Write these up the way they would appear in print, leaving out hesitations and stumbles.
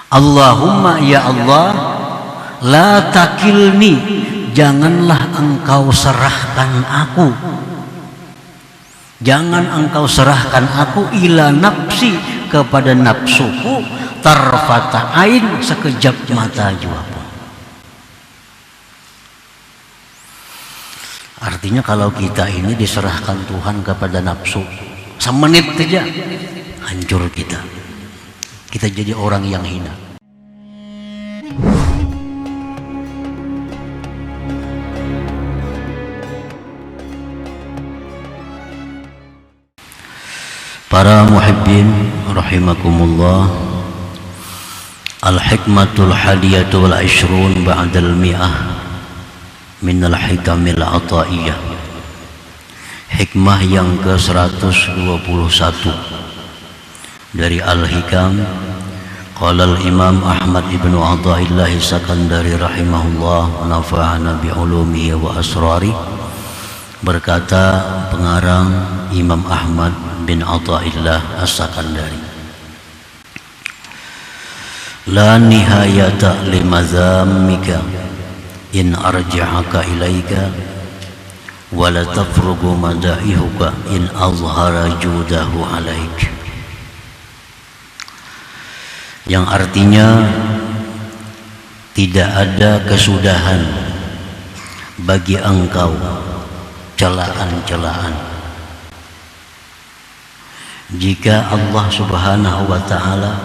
Allahumma ya Allah, la takilni, janganlah engkau serahkan aku, jangan engkau serahkan aku ila nafsi, kepada nafsuku, tarfata ain, sekejap mata jua pun. Artinya kalau kita ini diserahkan Tuhan kepada nafsu, semenit saja hancur kita. Kita jadi orang yang hina. Para muhibbin rahimakumullah, al-hikmatul hadiyatu wal ishrun ba'dal mi'ah minal hikamil ataiyah. Hikmah yang ke-121 dari Al-Hikam. Qala al-Imam Ahmad ibnu Athaillah Sakandari rahimahullah wa nafa'ana bi'ulumihi wa asrari. Berkata pengarang Imam Ahmad bin Athaillah As-Sakandari, la nihayata limazammika in arja'aka ilaika wa la tafrugu madaihuka in azhara judahu alaik. Yang artinya tidak ada kesudahan bagi engkau celaan-celaan jika Allah Subhanahu wa ta'ala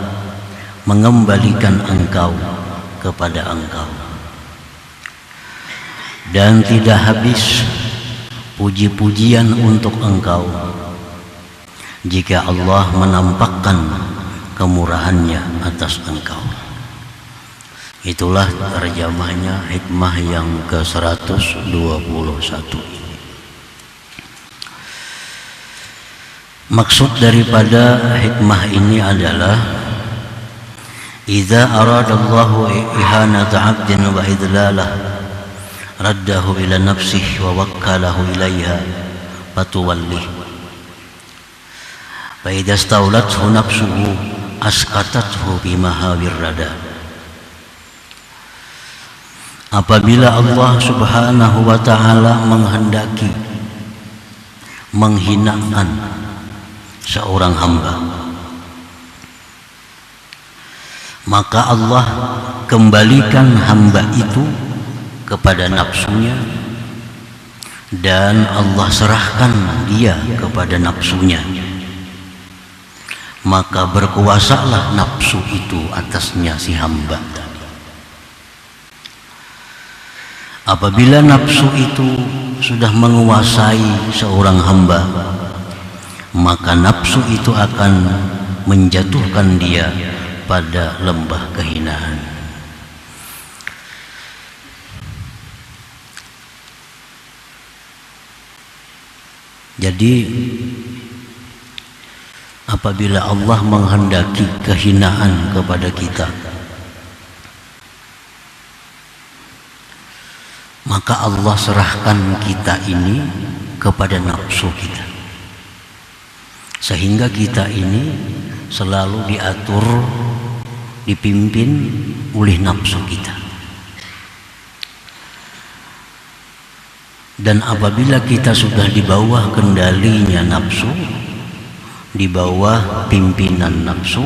mengembalikan engkau kepada engkau, dan tidak habis puji-pujian untuk engkau jika Allah menampakkan kemurahannya atas engkau. Itulah terjemahnya hikmah yang ke-121. Maksud daripada hikmah ini adalah idza aradallahu ihanata 'abdin wa idlalah raddahu ila nafsihi wa wakkalahu ilaiha fatuwallih, fa idza staulathu nafsuhu askatathu bimahawir rada. Apabila Allah Subhanahu wa ta'ala menghendaki menghinakan seorang hamba, maka Allah kembalikan hamba itu kepada nafsunya, dan Allah serahkan dia kepada nafsunya, maka berkuasalah nafsu itu atasnya si hamba. Apabila nafsu itu sudah menguasai seorang hamba, maka nafsu itu akan menjatuhkan dia pada lembah kehinaan. Jadi apabila Allah menghendaki kehinaan kepada kita, maka Allah serahkan kita ini kepada nafsu kita, sehingga kita ini selalu diatur, dipimpin oleh nafsu kita. Dan apabila kita sudah di bawah kendalinya nafsu, di bawah pimpinan nafsu,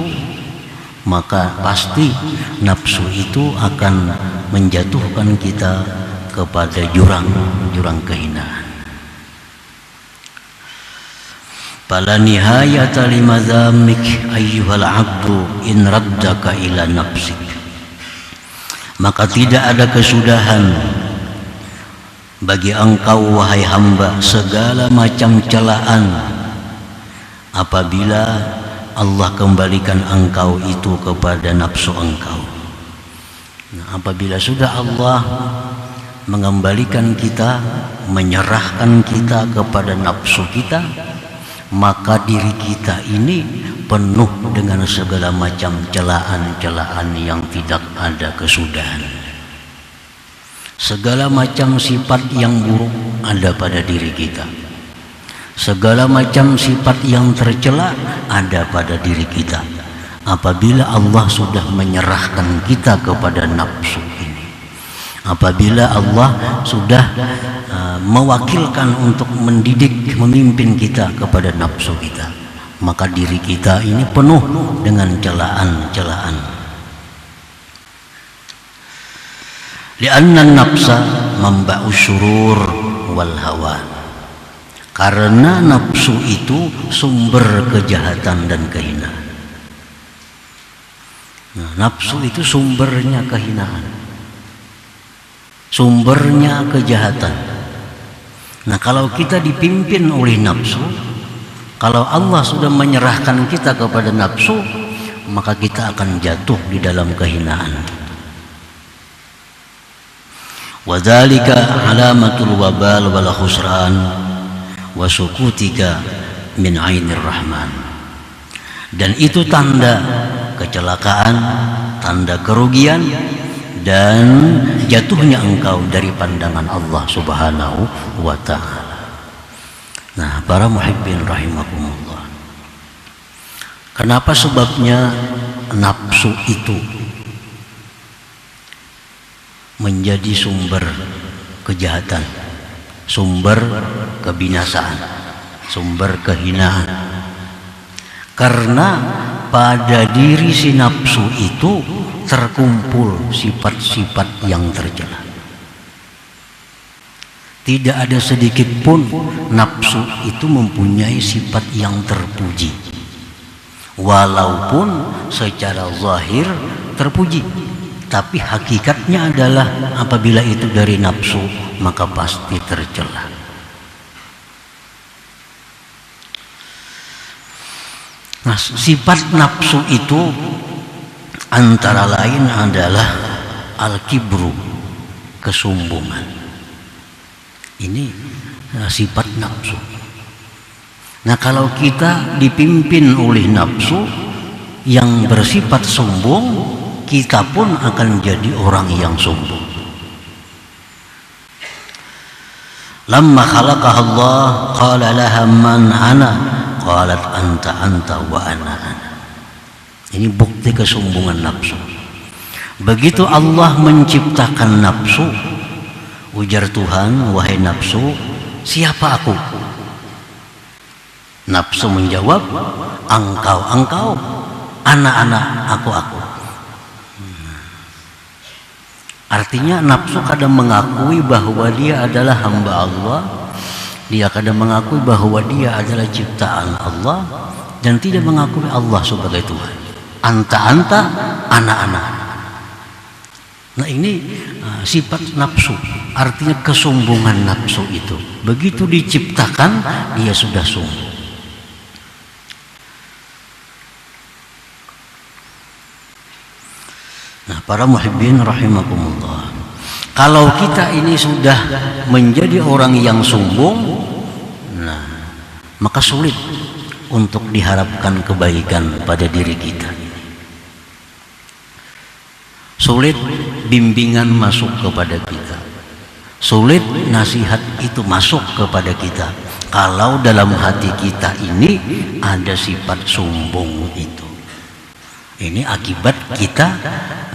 maka pasti nafsu itu akan menjatuhkan kita kepada jurang kehinaan. Fala nihayata limadzammik ayyuhal 'abdu in raddaka ila nafsik. Maka tidak ada kesudahan bagi engkau wahai hamba segala macam celaan apabila Allah kembalikan engkau itu kepada nafsu engkau. Nah, apabila sudah Allah mengembalikan kita, menyerahkan kita kepada nafsu kita, maka diri kita ini penuh dengan segala macam celaan-celaan yang tidak ada kesudahan. Segala macam sifat yang buruk ada pada diri kita. Segala macam sifat yang tercela ada pada diri kita. apabila Allah sudah menyerahkan kita kepada nafsu ini, apabila Allah sudah mewakilkan untuk mendidik, memimpin kita kepada nafsu kita, maka diri kita ini penuh dengan celaan-celaan. Li'anna nafsa mamba'u syurur wal hawa, karena nafsu itu sumber kejahatan dan kehinaan. Nah, nafsu itu sumbernya kehinaan, sumbernya kejahatan. Nah, kalau kita dipimpin oleh nafsu, kalau Allah sudah menyerahkan kita kepada nafsu, maka kita akan jatuh di dalam kehinaan. Wadzalika alamatul wabal wal khusran wa sukutika min ainir rahman. Dan itu tanda kecelakaan, tanda kerugian, dan jatuhnya engkau dari pandangan Allah Subhanahu wa ta'ala. Nah, para muhibbin rahimakumullah, kenapa sebabnya nafsu itu menjadi sumber kejahatan, sumber kebinasaan, sumber kehinaan? Karena pada diri si nafsu itu terkumpul sifat-sifat yang tercela. Tidak ada sedikit pun nafsu itu mempunyai sifat yang terpuji, walaupun secara zahir terpuji, tapi hakikatnya adalah apabila itu dari nafsu, maka pasti tercela. Nah, sifat nafsu itu antara lain adalah al-kibru, kesombongan. Ini sifat nafsu. Nah, kalau kita dipimpin oleh nafsu yang bersifat sombong, kita pun akan jadi orang yang sombong. Lamma khalaqaha Allah qala laha man ana, qalat anta wa ana. Ini bukti kesombongan nafsu. Begitu Allah menciptakan nafsu, ujar Tuhan, wahai nafsu, siapa aku? Nafsu menjawab, engkau, ana, aku. Artinya nafsu kadang mengakui bahwa dia adalah hamba Allah, dia kadang mengakui bahwa dia adalah ciptaan Allah, dan tidak mengakui Allah sebagai Tuhan. Anta, ana. Nah, ini sifat nafsu, artinya kesombongan nafsu itu. Begitu diciptakan, dia sudah sombong. Nah, para muhibbin rahimakumullah, kalau kita ini sudah menjadi orang yang sombong, nah, maka sulit untuk diharapkan kebaikan pada diri kita. Sulit bimbingan masuk kepada kita, sulit nasihat itu masuk kepada kita kalau dalam hati kita ini ada sifat sombong itu. Ini akibat kita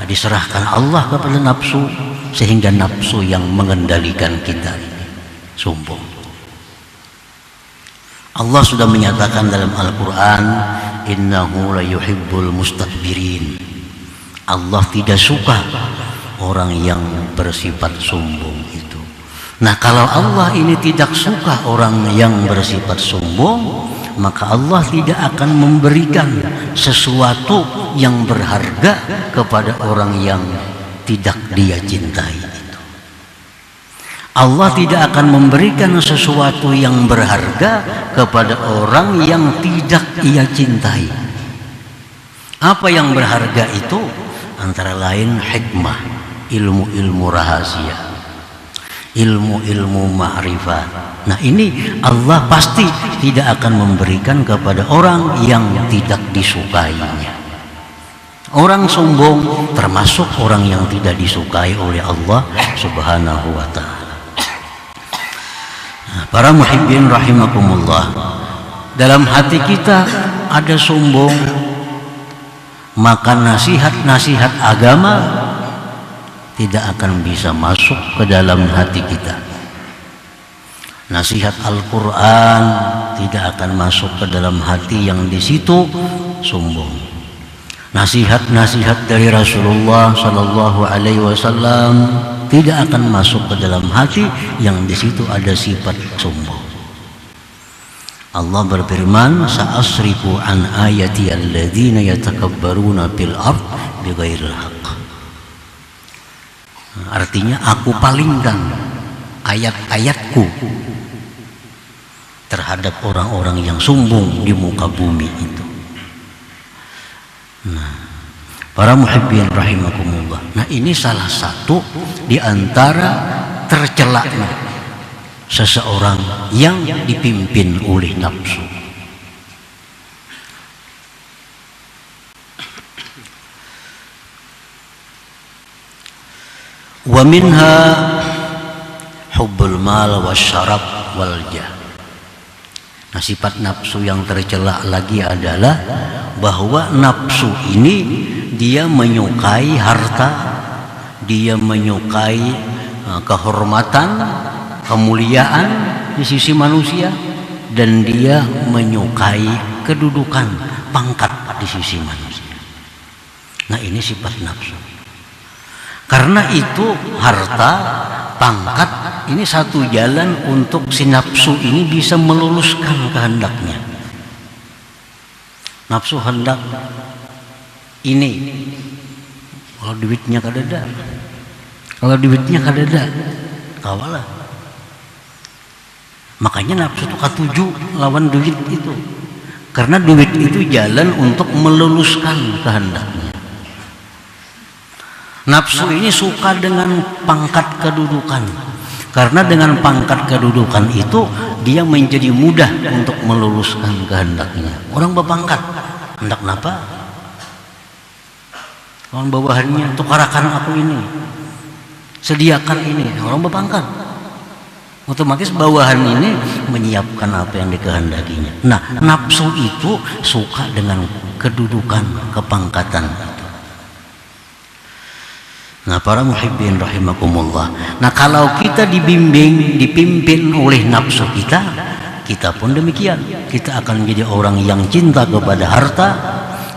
diserahkan Allah kepada nafsu, sehingga nafsu yang mengendalikan kita ini sombong. Allah sudah menyatakan dalam Al-Quran, innahu la yuhibbul mustakbirin. Allah tidak suka orang yang bersifat sombong itu. Nah, kalau Allah ini tidak suka orang yang bersifat sombong, maka Allah tidak akan memberikan sesuatu yang berharga kepada orang yang tidak dia cintai itu. Allah tidak akan memberikan sesuatu yang berharga kepada orang yang tidak ia cintai. Apa yang berharga itu? Antara lain hikmah, ilmu-ilmu rahasia, ilmu-ilmu ma'rifat. Nah, ini Allah pasti tidak akan memberikan kepada orang yang tidak disukainya. Orang sombong termasuk orang yang tidak disukai oleh Allah Subhanahu wa ta'ala. Nah, para muhibbin rahimakumullah, dalam hati kita ada sombong, maka nasihat-nasihat agama tidak akan bisa masuk ke dalam hati kita. Nasihat Al-Quran tidak akan masuk ke dalam hati yang di situ sombong. Nasihat-nasihat dari Rasulullah Sallallahu Alaihi Wasallam tidak akan masuk ke dalam hati yang di situ ada sifat sombong. Allah berfirman, "Sa'asrifu an ayati alladzina yatakabbaruna fil ard bighairil haqq." Artinya aku palingkan ayat-ayatku terhadap orang-orang yang sombong di muka bumi itu. Nah, para muhibbin rahimakumullah. Nah, ini salah satu di antara tercelaknya seseorang yang dipimpin oleh nafsu. Wa minha hubbul mal wasyarab wal jah. Nah, sifat nafsu yang tercela lagi adalah bahwa nafsu ini dia menyukai harta, dia menyukai kehormatan, kemuliaan di sisi manusia, dan dia menyukai kedudukan, pangkat di sisi manusia. Nah, ini sifat nafsu. Karena itu harta, pangkat ini satu jalan untuk si nafsu ini bisa meluluskan kehendaknya. Nafsu hendak ini, kalau duitnya kadada, kalau duitnya kadada, kawalah. Makanya nafsu itu katuju lawan duit itu, karena duit itu jalan untuk meluluskan kehendaknya. Nafsu ini suka dengan pangkat kedudukan, karena dengan pangkat kedudukan itu dia menjadi mudah untuk meluluskan kehendaknya. Orang berpangkat, hendak kenapa? Orang bawahannya, tukarakan aku ini, sediakan ini. Orang berpangkat, otomatis bawahan ini menyiapkan apa yang dikehendakinya. Nah, nafsu itu suka dengan kedudukan, kepangkatan. Nah, para muhibbin rahimakumullah. Nah, kalau kita dipimpin oleh nafsu kita, kita pun demikian. Kita akan menjadi orang yang cinta kepada harta,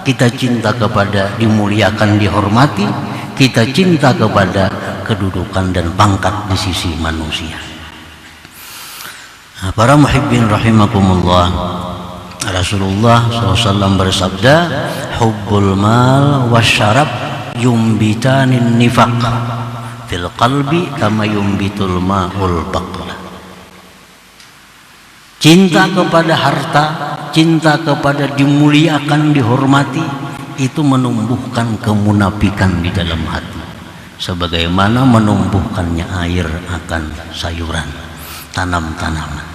kita cinta kepada dimuliakan, dihormati, kita cinta kepada kedudukan dan pangkat di sisi manusia. Nah, para muhibbin rahimakumullah, Rasulullah SAW bersabda, "Hubbul mal wasyarab yumbitanin nifaq fil qalbi kama yumbitul ma'ul baqla." Cinta kepada harta, cinta kepada dimuliakan, dihormati, itu menumbuhkan kemunafikan di dalam hati, sebagaimana menumbuhkannya air akan sayuran, tanam-tanaman.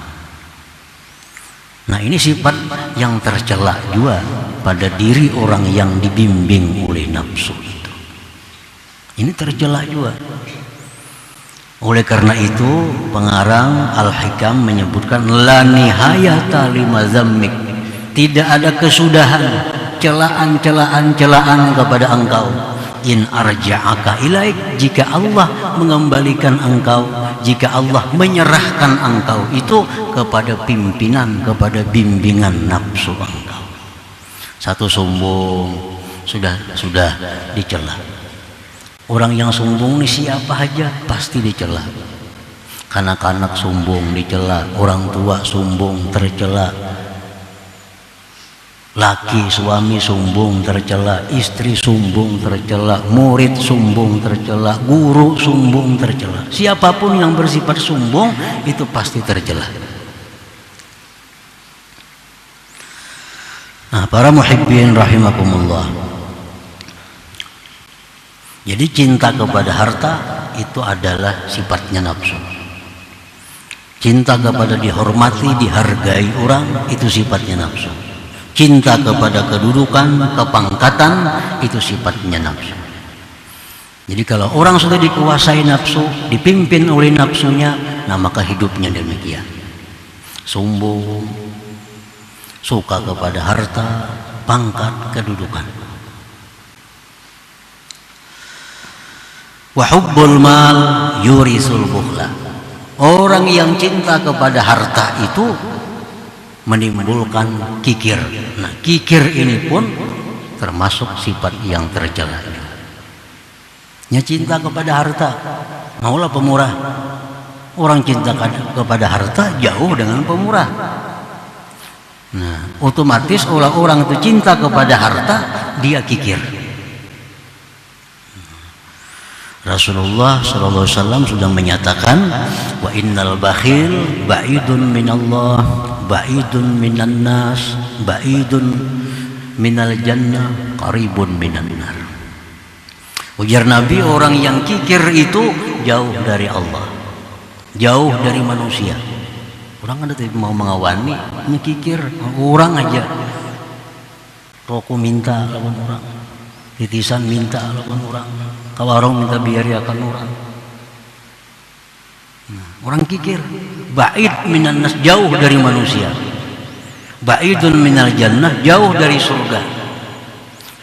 Nah, ini sifat yang tercela juga pada diri orang yang dibimbing oleh nafsu itu. Ini tercela juga. Oleh karena itu, pengarang Al-Hikam menyebutkan la nihayata limazammik. Tidak ada kesudahan celaan kepada engkau. In arja'aka ilaik, jika Allah mengembalikan engkau, jika Allah menyerahkan engkau itu kepada pimpinan, kepada bimbingan nafsu engkau. Satu sombong sudah dicela. Orang yang sombong ini siapa aja pasti dicela. Kanak-kanak sombong dicela, orang tua sombong tercela, laki suami sombong tercela, istri sombong tercela, murid sombong tercela, guru sombong tercela. Siapapun yang bersifat sombong itu pasti tercela. Nah, para muhibbin rahimakumullah. Jadi cinta kepada harta itu adalah sifatnya nafsu. Cinta kepada dihormati, dihargai orang itu sifatnya nafsu. Cinta kepada kedudukan, kepangkatan itu sifatnya nafsu. Jadi kalau orang sudah dikuasai nafsu, dipimpin oleh nafsunya, nah maka hidupnya demikian. Sombong, suka kepada harta, pangkat, kedudukan. Wa hubbul mal yurisul bukhla. Orang yang cinta kepada harta itu menimbulkan kikir. Nah, kikir ini pun termasuk sifat yang tercela. Nya cinta kepada harta, maulah pemurah. Orang cinta kepada harta jauh dengan pemurah. Nah, otomatis orang itu cinta kepada harta, dia kikir. Rasulullah SAW sudah menyatakan, wa innal bakhil ba'idun minallah, ba'idun minan nas, ba'idun minal jannah, qaribun minan nar. Ujar Nabi, orang yang kikir itu jauh dari Allah, jauh dari manusia. Orang ada mau mengawani, hanya kikir, orang aja. Rokok minta lawan orang, titisan minta lawan orang, kawarong minta biari akan orang. Nah, orang kikir, ba'id minan nas, jauh dari manusia, ba'idun minal jannah, jauh dari surga,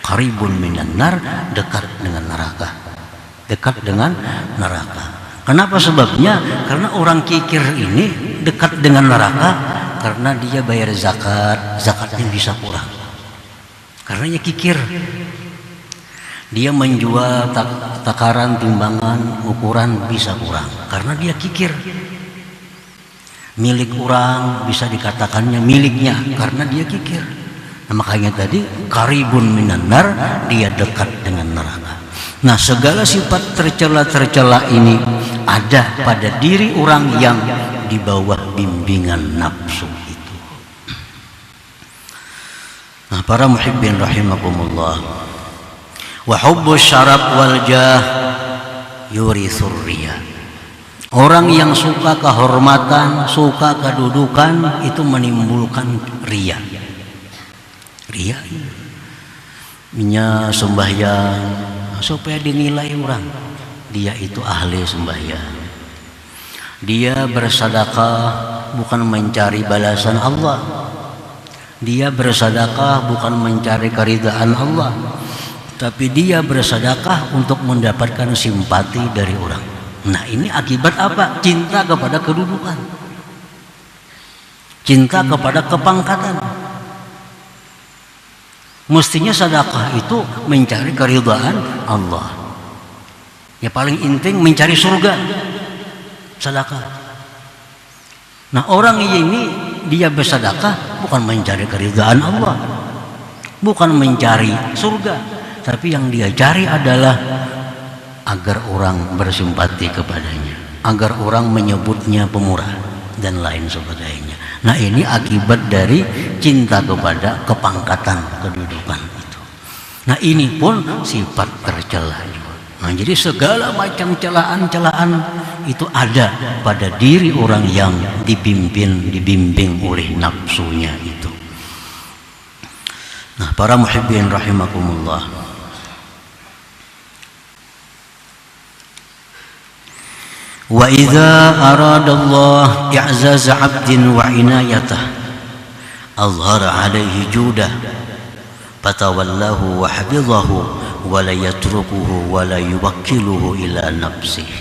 qaribun minan nar, dekat dengan neraka, dekat dengan neraka. Kenapa sebabnya? Karena orang kikir ini dekat dengan neraka karena dia bayar zakat, zakatnya bisa kurang. Karena dia kikir. Dia menjual takaran, timbangan, ukuran bisa kurang karena dia kikir. Milik orang bisa dikatakannya miliknya karena dia kikir. Nah, makanya tadi qaribun minan nar, dia dekat dengan neraka. Nah, segala sifat tercela-tercela ini ada pada diri orang yang di bawah bimbingan nafsu itu. Nah, para muhibbin rahimakumullah, wa hubbus syarab wal jah yurithur riya. Orang yang suka kehormatan, suka kedudukan itu menimbulkan riya. Riya, minyak sembahyang supaya dinilai orang, dia itu ahli sembahyang. Dia bersedekah bukan mencari balasan Allah. Dia bersedekah bukan mencari keridhaan Allah, tapi dia bersedekah untuk mendapatkan simpati dari orang. Nah, ini akibat apa? Cinta kepada kedudukan, cinta kepada kepangkatan. Mestinya sedekah itu mencari keridhaan Allah. Ya paling inting mencari surga, sedekah. Nah, orang ini dia bersedekah bukan mencari keridhaan Allah, bukan mencari surga, tapi yang dia cari adalah agar orang bersimpati kepadanya, agar orang menyebutnya pemurah dan lain sebagainya. Nah, ini akibat dari cinta kepada kepangkatan, kedudukan itu. Nah, ini pun sifat tercela. Nah, jadi segala macam celaan-celaan itu ada pada diri orang yang dibimbing oleh nafsunya itu. Nah, para muhibbin rahimakumullah, wa idza aradallah i'zaz 'abdin wa inayatah azhara 'alaihi judah fatawallahu wa hafizahu wa la yatrukuhu wa la yuwakkiluhu ila nafsihi.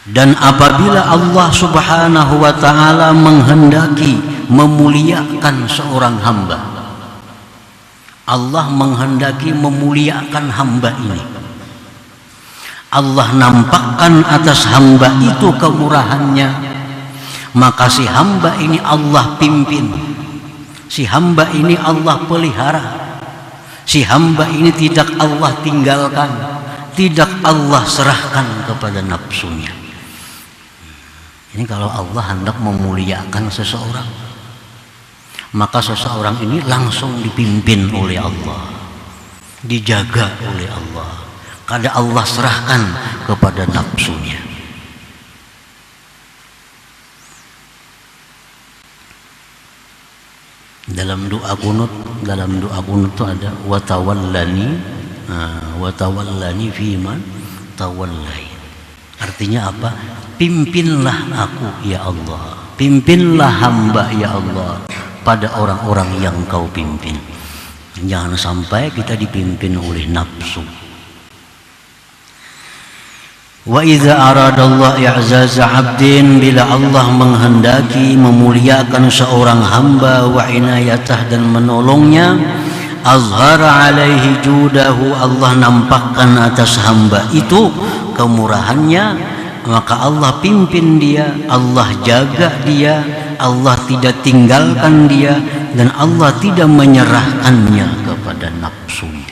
Dan apabila Allah Subhanahu wa taala menghendaki memuliakan seorang hamba, Allah menghendaki memuliakan hamba ini, Allah nampakkan atas hamba itu kemurahannya, maka si hamba ini Allah pimpin, si hamba ini Allah pelihara, si hamba ini tidak Allah tinggalkan, tidak Allah serahkan kepada nafsunya. Ini kalau Allah hendak memuliakan seseorang, maka seseorang ini langsung dipimpin oleh Allah, dijaga oleh Allah, kada Allah serahkan kepada nafsunya. Dalam doa kunut itu ada watawallani fiman tawallai. Artinya apa? Pimpinlah aku ya Allah, pimpinlah hamba ya Allah pada orang-orang yang kau pimpin. Jangan sampai kita dipimpin oleh nafsu. Wa idza aradallahu i'zaza 'abdin, bila Allah menghendaki memuliakan seorang hamba, wa inayatah, dan menolongnya, azhara alaihi judahu, Allah nampakkan atas hamba itu kemurahannya, maka Allah pimpin dia, Allah jaga dia, Allah tidak tinggalkan dia, dan Allah tidak menyerahkannya kepada nafsunya.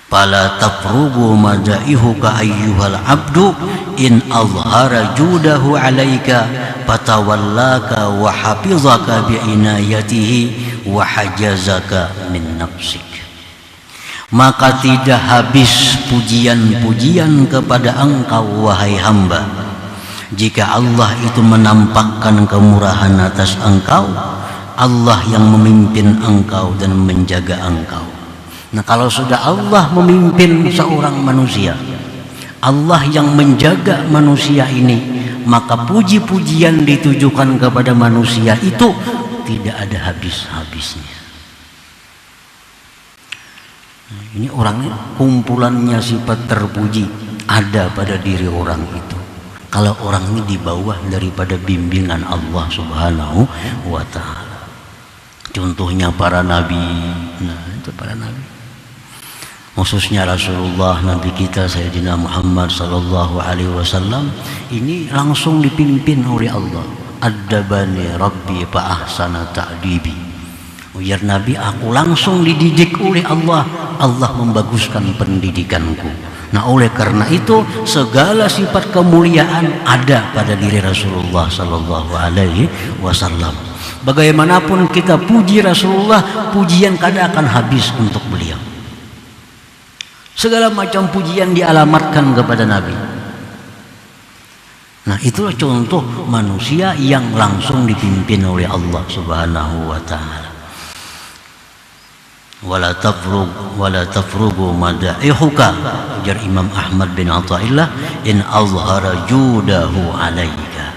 Fala tafrugu madaihuka ayyuhal abdu in azhara judahu alaika fatawallaka wa hafizaka bi'inayatihi wa hajazaka min nafsik. Maka tidak habis pujian-pujian kepada engkau wahai hamba, jika Allah itu menampakkan kemurahan atas engkau, Allah yang memimpin engkau dan menjaga engkau. Nah, kalau sudah Allah memimpin seorang manusia, Allah yang menjaga manusia ini, maka puji-pujian ditujukan kepada manusia itu tidak ada habis-habisnya. Nah, ini orangnya kumpulannya sifat terpuji ada pada diri orang itu. Kalau orang ini di bawah daripada bimbingan Allah Subhanahu wa ta'ala. Contohnya para nabi. Nah, itu para nabi. Khususnya Rasulullah, Nabi kita Sayyidina Muhammad sallallahu alaihi wasallam, ini langsung dipimpin oleh Allah. Addabani Rabbi fa ahsana ta'dibi. Ujar Nabi, aku langsung dididik oleh Allah. Allah membaguskan pendidikanku. Nah, oleh karena itu segala sifat kemuliaan ada pada diri Rasulullah sallallahu alaihi wasallam. Bagaimanapun kita puji Rasulullah, pujian kadang akan habis untuk beliau. Segala macam pujian dialamatkan kepada Nabi. Nah, itulah contoh manusia yang langsung dipimpin oleh Allah Subhanahu wa ta'ala. Wala tafrugu madaihuka, ujar Imam Ahmad bin Athaillah, in azhara judahu alaika.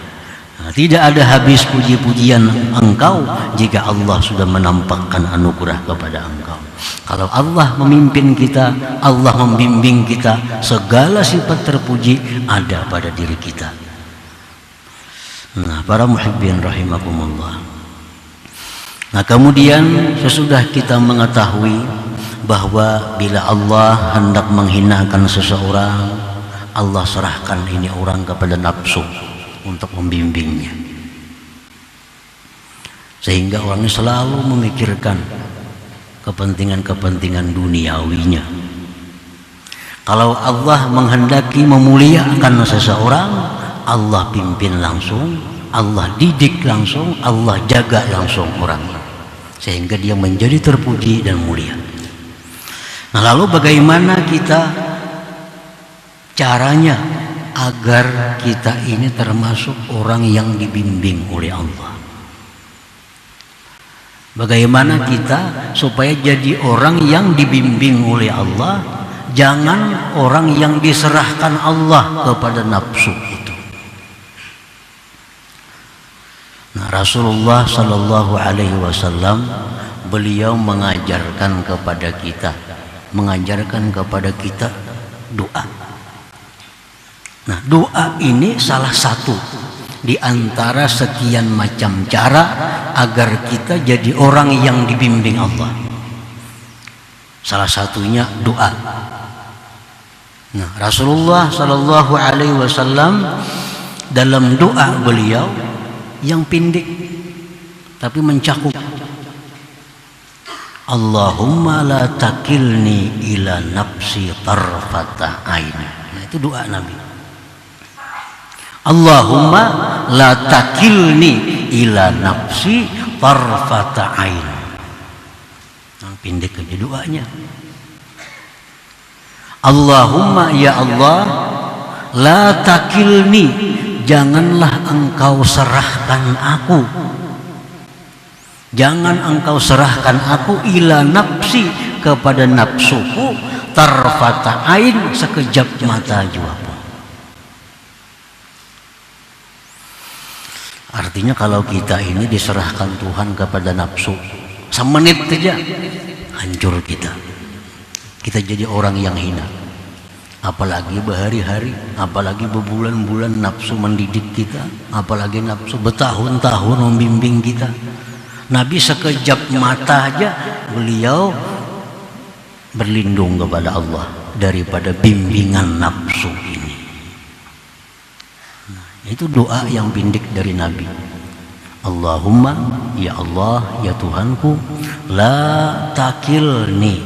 Nah, tidak ada habis puji-pujian engkau jika Allah sudah menampakkan anugerah kepada engkau. Kalau Allah memimpin kita, Allah membimbing kita, segala sifat terpuji ada pada diri kita. Nah, para muhibbin rahimakumullah. Nah, kemudian sesudah kita mengetahui bahwa bila Allah hendak menghinakan seseorang, Allah serahkan ini orang kepada nafsu untuk membimbingnya, sehingga orangnya selalu memikirkan kepentingan-kepentingan duniawinya. Kalau Allah menghendaki memuliakan seseorang, Allah pimpin langsung, Allah didik langsung, Allah jaga langsung orang, sehingga dia menjadi terpuji dan mulia. Nah, lalu bagaimana kita caranya agar kita ini termasuk orang yang dibimbing oleh Allah? Bagaimana kita supaya jadi orang yang dibimbing oleh Allah, jangan orang yang diserahkan Allah kepada nafsu itu. Nah, Rasulullah sallallahu alaihi wasallam beliau mengajarkan kepada kita doa. Nah, doa ini salah satu di antara sekian macam cara agar kita jadi orang yang dibimbing Allah. Salah satunya doa. Nah, Rasulullah sallallahu alaihi wasallam dalam doa beliau yang pendek tapi mencakup, Allahumma la takilni ila nafsi tarfata ain. Nah, itu doa Nabi. Allahumma la takilni ila nafsi tarfata ain. Nah, pendek aja doanya. Allahumma, ya Allah, la takilni, janganlah engkau serahkan aku, jangan engkau serahkan aku ila nafsi, kepada nafsuku, tarfata ain, sekejap mata jua pun. Artinya kalau kita ini diserahkan Tuhan kepada nafsu, semenit saja hancur kita. Kita jadi orang yang hina. apalagi berhari-hari, apalagi berbulan-bulan nafsu mendidik kita, apalagi nafsu bertahun-tahun membimbing kita. Nabi sekejap mata aja beliau berlindung kepada Allah daripada bimbingan nafsu ini. Nah, itu doa yang bindik dari Nabi. Allahumma, ya Allah, ya Tuhanku, la takilni,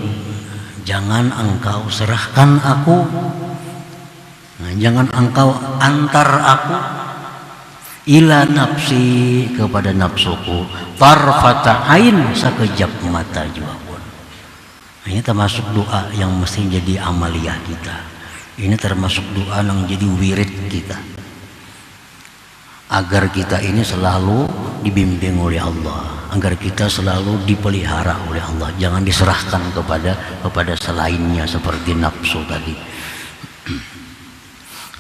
jangan engkau serahkan aku, nah, jangan engkau antar aku ila nafsi, kepada nafsuku, tarfata ain, sekejap mata juga pun. Nah, ini termasuk doa yang mesti jadi amaliyah kita. Ini termasuk doa yang jadi wirid kita, agar kita ini selalu dibimbing oleh Allah, agar kita selalu dipelihara oleh Allah, jangan diserahkan kepada selainnya seperti nafsu tadi.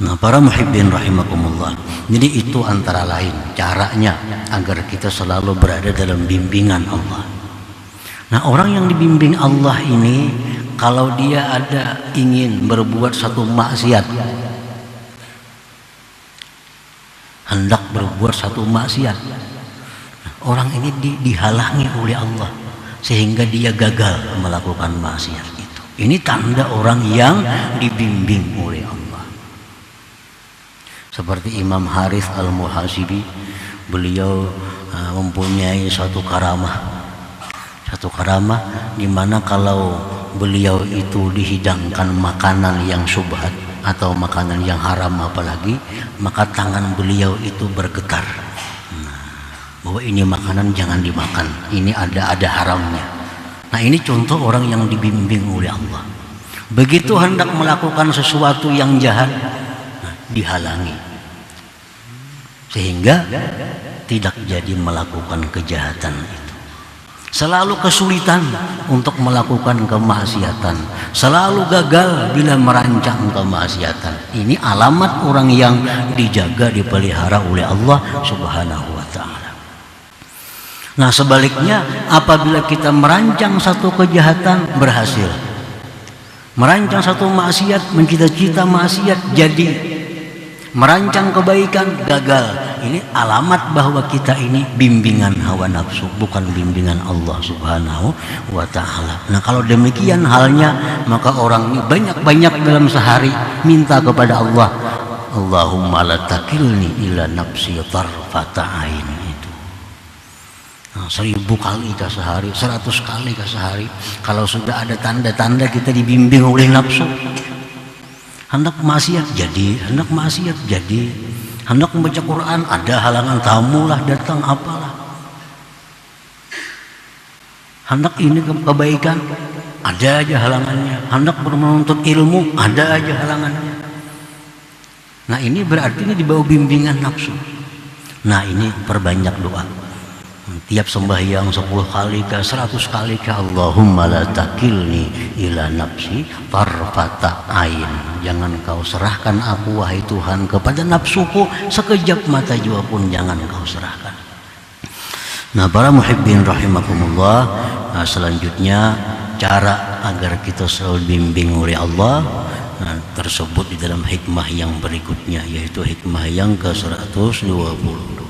Nah, para muhibbin rahimakumullah, jadi itu antara lain caranya agar kita selalu berada dalam bimbingan Allah. Nah, orang yang dibimbing Allah ini, kalau dia ada ingin berbuat satu maksiat, hendak berbuat satu maksiat, orang ini dihalangi oleh Allah sehingga dia gagal melakukan maksiat itu. Ini tanda orang yang dibimbing oleh Allah. Seperti Imam Harith Al-Muhasibi, beliau mempunyai satu karamah di mana kalau beliau itu dihidangkan makanan yang syubhat atau makanan yang haram apalagi, maka tangan beliau itu bergetar. Nah, bahwa ini makanan jangan dimakan, ini ada haramnya. Nah, ini contoh orang yang dibimbing oleh Allah. Begitu hendak melakukan sesuatu yang jahat, dihalangi sehingga tidak jadi melakukan kejahatan itu. Selalu kesulitan untuk melakukan kemaksiatan, selalu gagal bila merancang kemaksiatan. Ini alamat orang yang dijaga, dipelihara oleh Allah Subhanahu wa ta'ala. Nah, sebaliknya apabila kita merancang satu kejahatan berhasil, merancang satu maksiat, mencita-cita maksiat jadi, merancang kebaikan gagal, ini alamat bahwa kita ini bimbingan hawa nafsu, bukan bimbingan Allah Subhanahu wa ta'ala. Nah, kalau demikian halnya, maka orang ini banyak-banyak dalam sehari minta kepada Allah, Allahumma la takilni ila nafsi tarfata ain. Itu 1000 kali ke sehari, 100 kali ke sehari. Kalau sudah ada tanda-tanda kita dibimbing oleh nafsu, hendak maksiat jadi, hendak maksiat jadi, hendak membaca Quran ada halangan, tamu lah datang apalah, hendak ini kebaikan ada aja halangannya, hendak menuntut ilmu ada aja halangannya. Nah, ini berarti ini di bawah bimbingan nafsu. Nah, ini perbanyak doa. Tiap sembahyang 10 kali ke 100 kali ke Allahumma la takilni ila nafsi tarfata ain, jangan kau serahkan aku wahai Tuhan kepada nafsuku, sekejap mata jua pun jangan kau serahkan. Nah, para muhibbin rahimakumullah, selanjutnya cara agar kita selalu bimbing oleh Allah tersebut di dalam hikmah yang berikutnya, yaitu hikmah yang ke-122.